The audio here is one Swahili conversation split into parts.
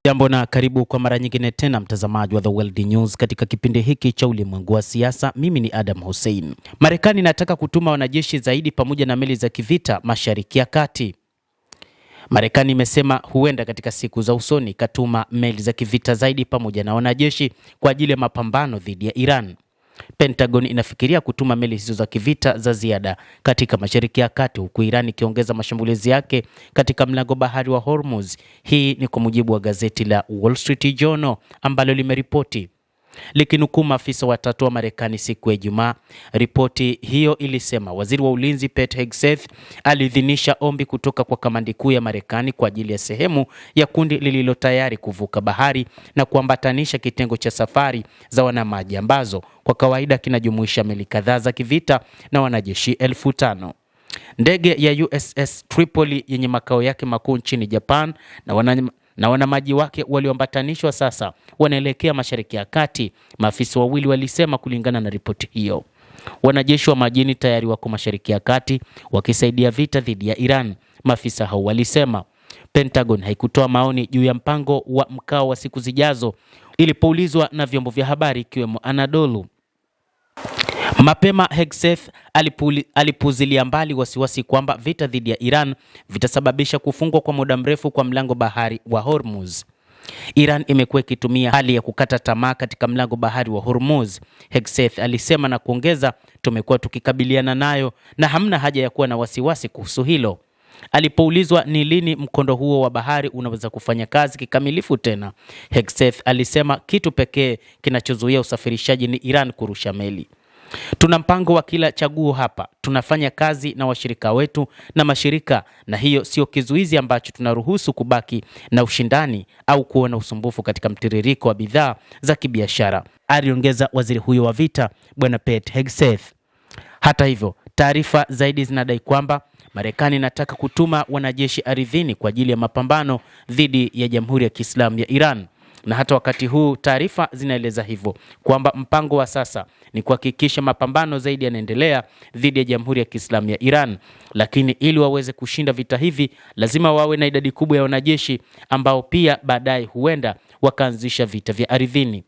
Jambo na karibu kwa mara nyingine tena mtazamaji wa The World News katika kipindi hiki cha ulimwengu wa siasa. Mimi ni Adam Hussein. Marekani inataka kutuma wanajeshi zaidi pamoja na meli za kivita Mashariki ya Kati. Marekani imesema huenda katika siku za usoni katuma meli za kivita zaidi pamoja na wanajeshi kwa ajili ya mapambano dhidi ya Iran. Pentagon inafikiria kutuma meli hizo za kivita za ziada katika Mashariki ya Kati, huku Iran ikiongeza mashambulizi yake katika mlango bahari wa Hormuz. Hii ni kwa mujibu wa gazeti la Wall Street Journal ambalo limeripoti likinukuu maafisa watatu wa Marekani siku ya Ijumaa. Ripoti hiyo ilisema waziri wa ulinzi Pete Hegseth aliidhinisha ombi kutoka kwa kamandi kuu ya Marekani kwa ajili ya sehemu ya kundi lililo tayari kuvuka bahari na kuambatanisha kitengo cha safari za wanamaji ambazo kwa kawaida kinajumuisha meli kadhaa za kivita na wanajeshi 5,000. Ndege ya USS Tripoli yenye makao yake makuu nchini Japan na wanamaji wake walioambatanishwa sasa wanaelekea Mashariki ya Kati, maafisa wawili walisema kulingana na ripoti hiyo. Wanajeshi wa majini tayari wako Mashariki ya Kati wakisaidia vita dhidi ya Iran, maafisa hao walisema. Pentagon haikutoa maoni juu ya mpango wa mkao wa siku zijazo ilipoulizwa na vyombo vya habari ikiwemo Anadolu. Mapema Hegseth alipuzilia mbali wasiwasi kwamba vita dhidi ya Iran vitasababisha kufungwa kwa muda mrefu kwa mlango bahari wa Hormuz. Iran imekuwa ikitumia hali ya kukata tamaa katika mlango bahari wa Hormuz, Hegseth alisema na kuongeza, tumekuwa tukikabiliana nayo na hamna haja ya kuwa na wasiwasi kuhusu hilo. Alipoulizwa ni lini mkondo huo wa bahari unaweza kufanya kazi kikamilifu tena, Hegseth alisema kitu pekee kinachozuia usafirishaji ni Iran kurusha meli. Tuna mpango wa kila chaguo hapa. Tunafanya kazi na washirika wetu na mashirika, na hiyo sio kizuizi ambacho tunaruhusu kubaki na ushindani au kuona usumbufu katika mtiririko wa bidhaa za kibiashara, aliongeza waziri huyo wa vita Bwana Pete Hegseth. Hata hivyo, taarifa zaidi zinadai kwamba Marekani inataka kutuma wanajeshi ardhini kwa ajili ya mapambano dhidi ya Jamhuri ya Kiislamu ya Iran. Na hata wakati huu taarifa zinaeleza hivyo kwamba mpango wa sasa ni kuhakikisha mapambano zaidi yanaendelea dhidi ya Jamhuri ya Kiislamu ya Iran, lakini ili waweze kushinda vita hivi lazima wawe na idadi kubwa ya wanajeshi ambao pia baadaye huenda wakaanzisha vita vya ardhini.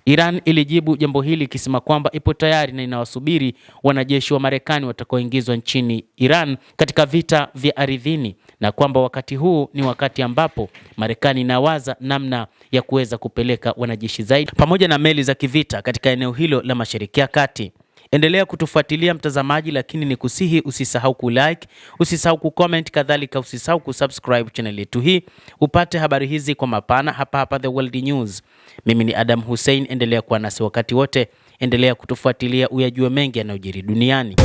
Iran ilijibu jambo hili ikisema kwamba ipo tayari na inawasubiri wanajeshi wa Marekani watakaoingizwa nchini Iran katika vita vya ardhini, na kwamba wakati huu ni wakati ambapo Marekani inawaza namna ya kuweza kupeleka wanajeshi zaidi pamoja na meli za kivita katika eneo hilo la Mashariki ya Kati. Endelea kutufuatilia mtazamaji, lakini ni kusihi usisahau kulike, usisahau kucomment, kadhalika usisahau kusubscribe channel yetu hii upate habari hizi kwa mapana hapa The World News. Mimi ni Adam Hussein, endelea kuwa nasi wakati wote, endelea kutufuatilia uyajue mengi yanayojiri duniani.